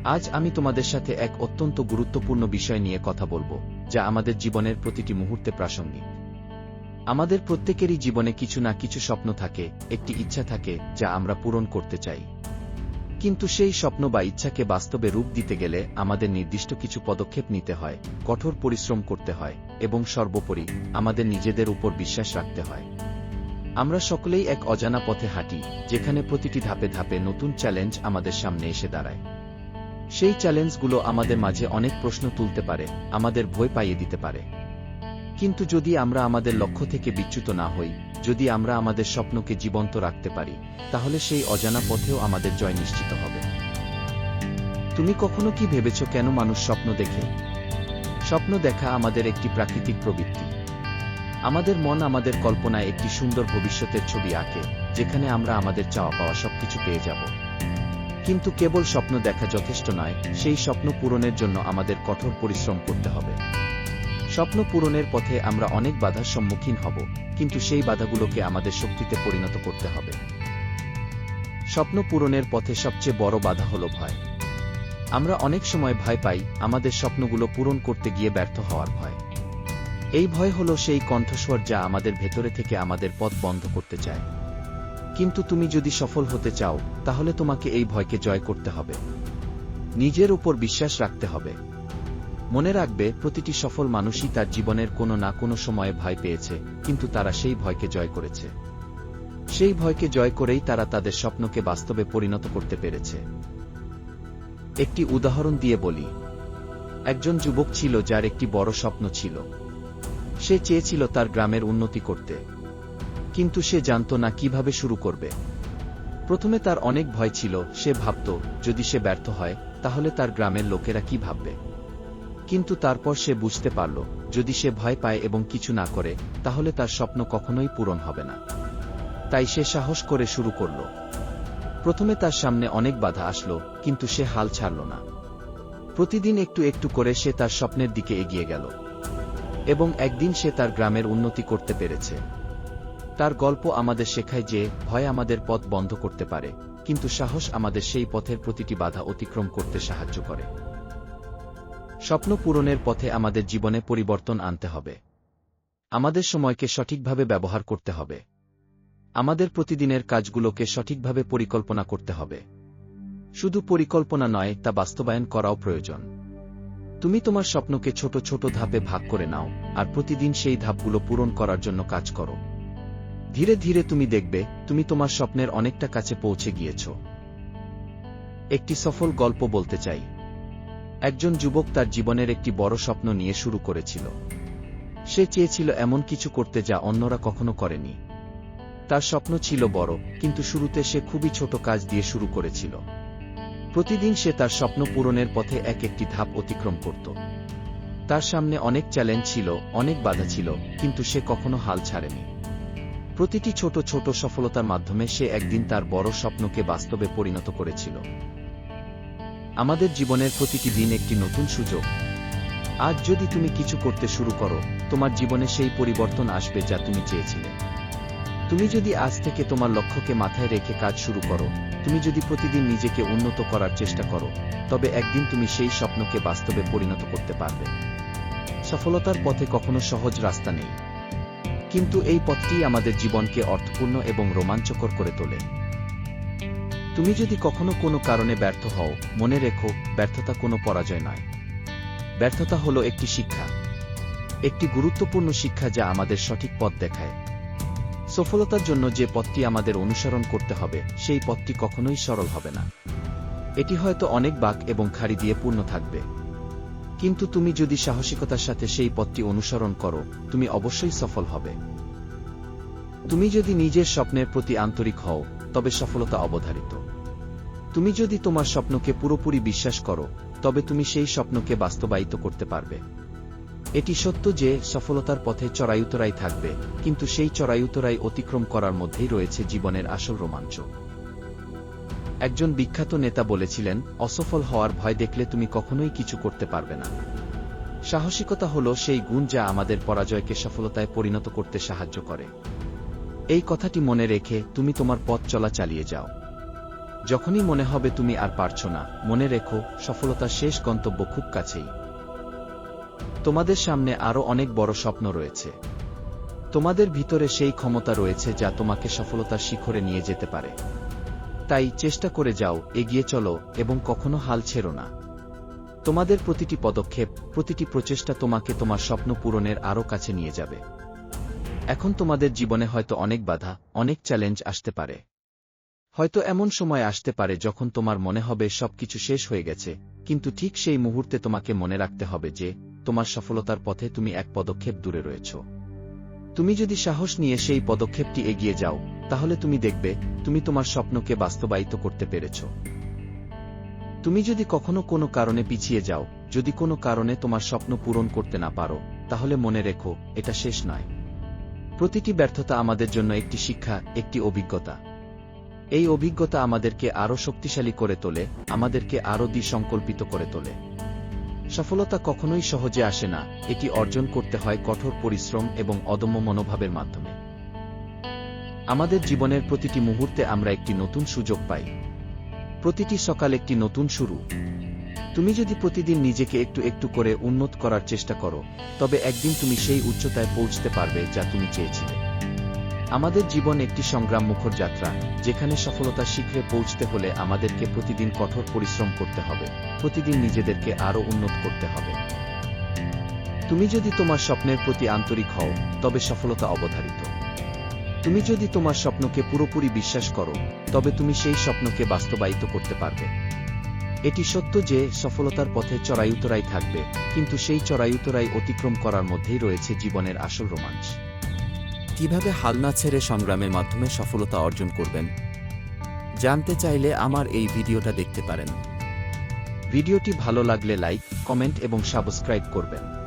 আজ আমি তোমাদের সাথে এক অত্যন্ত গুরুত্বপূর্ণ বিষয় নিয়ে কথা বলবো, যা আমাদের জীবনের প্রতিটি মুহূর্তে প্রাসঙ্গিক। আমাদের প্রত্যেকেরই জীবনে কিছু না কিছু স্বপ্ন থাকে, একটি ইচ্ছা থাকে যা আমরা পূরণ করতে চাই। কিন্তু সেই স্বপ্ন বা ইচ্ছাকে বাস্তবে রূপ দিতে গেলে আমাদের নির্দিষ্ট কিছু পদক্ষেপ নিতে হয়, কঠোর পরিশ্রম করতে হয় এবং সর্বোপরি আমাদের নিজেদের উপর বিশ্বাস রাখতে হয়। আমরা সকলেই এক অজানা পথে হাঁটি, যেখানে প্রতিটি ধাপে ধাপে নতুন চ্যালেঞ্জ আমাদের সামনে এসে দাঁড়ায়। সেই চ্যালেঞ্জগুলো আমাদের মাঝে অনেক প্রশ্ন তুলতে পারে, আমাদের ভয় পাইয়ে দিতে পারে। কিন্তু যদি আমরা আমাদের লক্ষ্য থেকে বিচ্যুত না হই, যদি আমরা আমাদের স্বপ্নকে জীবন্ত রাখতে পারি, তাহলে সেই অজানা পথেও আমাদের জয় নিশ্চিত হবে। তুমি কখনো কি ভেবেছ কেন মানুষ স্বপ্ন দেখে? স্বপ্ন দেখা আমাদের একটি প্রাকৃতিক প্রবৃত্তি। আমাদের মন আমাদের কল্পনায় একটি সুন্দর ভবিষ্যতের ছবি আঁকে, যেখানে আমরা আমাদের চাওয়া পাওয়া সবকিছু পেয়ে যাব। কিন্তু কেবল স্বপ্ন দেখা যথেষ্ট নয়, সেই স্বপ্ন পূরণের জন্য আমাদের কঠোর পরিশ্রম করতে হবে। স্বপ্ন পূরণের পথে আমরা অনেক বাধার সম্মুখীন হব, কিন্তু সেই বাধাগুলোকে আমাদের শক্তিতে পরিণত করতে হবে। স্বপ্ন পূরণের পথে সবচেয়ে বড় বাধা হলো ভয়। আমরা অনেক সময় ভয় পাই আমাদের স্বপ্নগুলো পূরণ করতে গিয়ে ব্যর্থ হওয়ার ভয়। এই ভয় হলো সেই কণ্ঠস্বর যা আমাদের ভেতরে থেকে আমাদের পথ বন্ধ করতে চায়। কিন্তু তুমি যদি সফল হতে চাও, তাহলে তোমাকে এই ভয়কে জয় করতে হবে। নিজের উপর বিশ্বাস রাখতে হবে। মনে রাখবে, প্রতিটি সফল মানুষই তার জীবনের কোনো না কোনো সময়ে ভয় পেয়েছে, কিন্তু তারা সেই ভয়কে জয় করেছে। সেই ভয়কে জয় করেই তারা তাদের স্বপ্নকে বাস্তবে পরিণত করতে পেরেছে। একটি উদাহরণ দিয়ে বলি। একজন যুবক ছিল যার একটি বড় স্বপ্ন ছিল। সে চেয়েছিল তার গ্রামের উন্নতি করতে, কিন্তু সে জানত না কিভাবে শুরু করবে। প্রথমে তার অনেক ভয় ছিল। সে ভাবত, যদি সে ব্যর্থ হয়, তাহলে তার গ্রামের লোকেরা কি ভাববে। কিন্তু তারপর সে বুঝতে পারল, যদি সে ভয় পায় এবং কিছু না করে, তাহলে তার স্বপ্ন কখনোই পূরণ হবে না। তাই সে সাহস করে শুরু করল। প্রথমে তার সামনে অনেক বাধা আসলো, কিন্তু সে হাল ছাড়ল না। প্রতিদিন একটু একটু করে সে তার স্বপ্নের দিকে এগিয়ে গেল, এবং একদিন সে তার গ্রামের উন্নতি করতে পেরেছে। তার গল্প আমাদের শেখায় যে ভয় আমাদের পথ বন্ধ করতে পারে, কিন্তু সাহস আমাদের সেই পথের প্রতিটি বাধা অতিক্রম করতে সাহায্য করে। স্বপ্ন পূরণের পথে আমাদের জীবনে পরিবর্তন আনতে হবে। আমাদের সময়কে সঠিকভাবে ব্যবহার করতে হবে। আমাদের প্রতিদিনের কাজগুলোকে সঠিকভাবে পরিকল্পনা করতে হবে। শুধু পরিকল্পনা নয়, তা বাস্তবায়ন করাও প্রয়োজন। তুমি তোমার স্বপ্নকে ছোট ছোট ধাপে ভাগ করে নাও, আর প্রতিদিন সেই ধাপগুলো পূরণ করার জন্য কাজ করো। ধীরে ধীরে তুমি দেখবে, তুমি তোমার স্বপ্নের অনেকটা কাছে পৌঁছে গিয়েছ। একটি সফল গল্প বলতে চাই। একজন যুবক তার জীবনের একটি বড় স্বপ্ন নিয়ে শুরু করেছিল। সে চেয়েছিল এমন কিছু করতে যা অন্যরা কখনো করেনি। তার স্বপ্ন ছিল বড়, কিন্তু শুরুতে সে খুবই ছোট কাজ দিয়ে শুরু করেছিল। প্রতিদিন সে তার স্বপ্ন পূরণের পথে এক একটি ধাপ অতিক্রম করত। তার সামনে অনেক চ্যালেঞ্জ ছিল, অনেক বাধা ছিল, কিন্তু সে কখনো হাল ছাড়েনি। প্রতিটি ছোট ছোট সফলতার মাধ্যমে সে একদিন তার বড় স্বপ্নকে বাস্তবে পরিণত করেছিল। আমাদের জীবনের প্রতিটি দিন একটি নতুন সুযোগ। আজ যদি তুমি কিছু করতে শুরু করো, তোমার জীবনে সেই পরিবর্তন আসবে যা তুমি চেয়েছিলে। তুমি যদি আজ থেকে তোমার লক্ষ্যকে মাথায় রেখে কাজ শুরু করো, তুমি যদি প্রতিদিন নিজেকে উন্নত করার চেষ্টা করো, তবে একদিন তুমি সেই স্বপ্নকে বাস্তবে পরিণত করতে পারবে। সফলতার পথে কখনো সহজ রাস্তা নেই, কিন্তু এই পথটি আমাদের জীবনকে অর্থপূর্ণ এবং রোমাঞ্চকর করে তোলে। তুমি যদি কখনো কোনো কারণে ব্যর্থ হও, মনে রেখো, ব্যর্থতা কোনো পরাজয় নয়। ব্যর্থতা হলো একটি শিক্ষা, একটি গুরুত্বপূর্ণ শিক্ষা যা আমাদের সঠিক পথ দেখায়। সফলতার জন্য যে পথটি আমাদের অনুসরণ করতে হবে, সেই পথটি কখনোই সরল হবে না। এটি হয়তো অনেক বাঁক এবং খাড়ি দিয়ে পূর্ণ থাকবে। কিন্তু তুমি যদি সাহসিকতার সাথে সেই পথটি অনুসরণ করো, তুমি অবশ্যই সফল হবে। তুমি যদি নিজের স্বপ্নের প্রতি আন্তরিক হও, তবে সফলতা অবধারিত। তুমি যদি তোমার স্বপ্নকে পুরোপুরি বিশ্বাস করো, তবে তুমি সেই স্বপ্নকে বাস্তবায়িত করতে পারবে। এটি সত্য যে সফলতার পথে চড়াই-উতরাই থাকবে, কিন্তু সেই চড়াই-উতরাই অতিক্রম করার মধ্যেই রয়েছে জীবনের আসল রোমাঞ্চ। একজন বিখ্যাত নেতা বলেছিলেন, অসফল হওয়ার ভয় দেখলে তুমি কখনোই কিছু করতে পারবে না। সাহসিকতা হলো সেই গুণ যা আমাদের পরাজয়কে সফলতায় পরিণত করতে সাহায্য করে। এই কথাটি মনে রেখে তুমি তোমার পথ চলা চালিয়ে যাও। যখনই মনে হবে তুমি আর পারছো না, মনে রেখো, সফলতার শেষ গন্তব্য খুব কাছেই। তোমাদের সামনে আরও অনেক বড় স্বপ্ন রয়েছে। তোমাদের ভিতরে সেই ক্ষমতা রয়েছে যা তোমাকে সফলতার শিখরে নিয়ে যেতে পারে। তাই চেষ্টা করে যাও, এগিয়ে চলো এবং কখনো হাল ছেড়ো না। তোমাদের প্রতিটি পদক্ষেপ, প্রতিটি প্রচেষ্টা তোমাকে তোমার স্বপ্ন পূরণের আরও কাছে নিয়ে যাবে। এখন তোমাদের জীবনে হয়তো অনেক বাধা, অনেক চ্যালেঞ্জ আসতে পারে। হয়তো এমন সময় আসতে পারে যখন তোমার মনে হবে সবকিছু শেষ হয়ে গেছে, কিন্তু ঠিক সেই মুহূর্তে তোমাকে মনে রাখতে হবে যে তোমার সফলতার পথে তুমি এক পদক্ষেপ দূরে রয়েছ। তুমি যদি সাহস নিয়ে সেই পদক্ষেপটি এগিয়ে যাও, তাহলে তুমি দেখবে তুমি তোমার স্বপ্নকে বাস্তবায়িত করতে পেরেছ। তুমি যদি কখনো কোনো কারণে পিছিয়ে যাও, যদি কোনো কারণে তোমার স্বপ্ন পূরণ করতে না পারো, তাহলে মনে রেখো, এটা শেষ নয়। প্রতিটি ব্যর্থতা আমাদের জন্য একটি শিক্ষা, একটি অভিজ্ঞতা। এই অভিজ্ঞতা আমাদেরকে আরও শক্তিশালী করে তোলে, আমাদেরকে আরও সংকল্পিত করে তোলে। সফলতা কখনোই সহজে আসে না, এটি অর্জন করতে হয় কঠোর পরিশ্রম এবং অদম্য মনোভাবের মাধ্যমে। আমাদের জীবনের প্রতিটি মুহূর্তে আমরা একটি নতুন সুযোগ পাই। প্রতিটি সকাল একটি নতুন শুরু। তুমি যদি প্রতিদিন নিজেকে একটু একটু করে উন্নত করার চেষ্টা করো, তবে একদিন তুমি সেই উচ্চতায় পৌঁছতে পারবে যা তুমি চেয়েছিলে। আমাদের জীবন একটি সংগ্রামমুখর যাত্রা, যেখানে সফলতার শিখরে পৌঁছতে হলে আমাদেরকে প্রতিদিন কঠোর পরিশ্রম করতে হবে, প্রতিদিন নিজেদেরকে আরও উন্নত করতে হবে। তুমি যদি তোমার স্বপ্নের প্রতি আন্তরিক হও, তবে সফলতা অবধারিত। তুমি যদি তোমার স্বপ্নকে পুরোপুরি বিশ্বাস করো, তবে তুমি সেই স্বপ্নকে বাস্তবায়িত করতে পারবে। এটি সত্য যে সফলতার পথে চড়াই-উতরাই থাকবে, কিন্তু সেই চড়াই-উতরাই অতিক্রম করার মধ্যেই রয়েছে জীবনের আসল রোমাঞ্চ। কিভাবে হাল না ছেড়ে সংগ্রামের মাধ্যমে সফলতা অর্জন করবেন? জানতে চাইলে আমার এই ভিডিওটা দেখতে পারেন। ভিডিওটি ভালো লাগলে লাইক, কমেন্ট এবং সাবস্ক্রাইব করবেন।